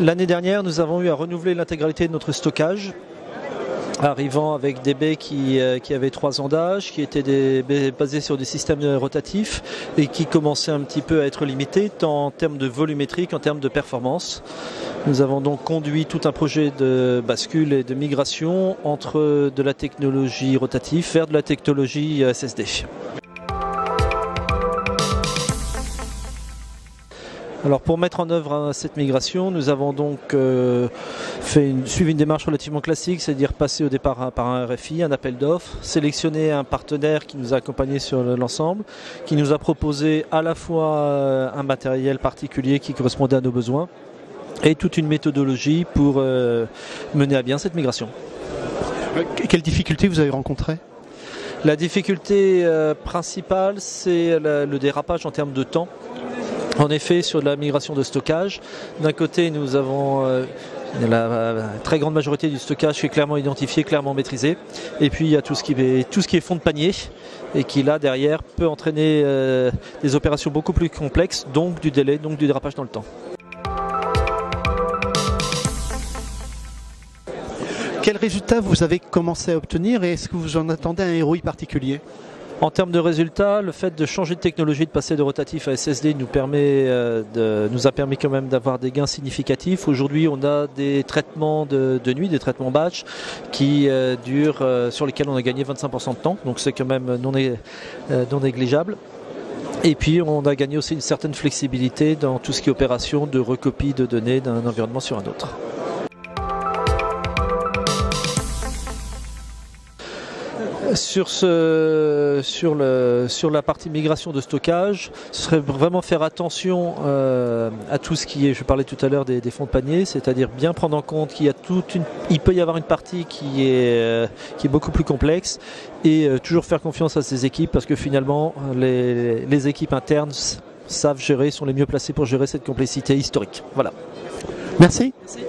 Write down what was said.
L'année dernière, nous avons eu à renouveler l'intégralité de notre stockage, arrivant avec des baies qui avaient 3 ans d'âge, qui étaient des baies basées sur des systèmes rotatifs et qui commençaient un petit peu à être limitées, tant en termes de volumétrie qu'en termes de performance. Nous avons donc conduit tout un projet de bascule et de migration entre de la technologie rotative vers de la technologie SSD. Alors pour mettre en œuvre cette migration, nous avons donc suivi une démarche relativement classique, c'est-à-dire passer au départ par un RFI, un appel d'offres, sélectionner un partenaire qui nous a accompagnés sur l'ensemble, qui nous a proposé à la fois un matériel particulier qui correspondait à nos besoins et toute une méthodologie pour mener à bien cette migration. Quelles difficultés vous avez rencontrées ? La difficulté principale, c'est le dérapage en termes de temps. En effet, sur la migration de stockage, d'un côté, nous avons la très grande majorité du stockage qui est clairement identifié, clairement maîtrisé. Et puis, il y a tout ce qui est fond de panier et qui, là, derrière, peut entraîner des opérations beaucoup plus complexes, donc du délai, donc du dérapage dans le temps. Quels résultats vous avez commencé à obtenir et est-ce que vous en attendez un ROI particulier ? En termes de résultats, le fait de changer de technologie, de passer de rotatif à SSD nous a permis quand même d'avoir des gains significatifs. Aujourd'hui, on a des traitements de nuit, des traitements batch qui durent, sur lesquels on a gagné 25% de temps, donc c'est quand même non négligeable. Et puis on a gagné aussi une certaine flexibilité dans tout ce qui est opération de recopie de données d'un environnement sur un autre. Sur la partie migration de stockage, ce serait vraiment faire attention à tout ce qui est, je parlais tout à l'heure des fonds de panier, c'est-à-dire bien prendre en compte qu'il y a il peut y avoir une partie qui est beaucoup plus complexe et toujours faire confiance à ces équipes parce que finalement les équipes internes savent gérer, sont les mieux placées pour gérer cette complexité historique. Voilà. Merci. Merci.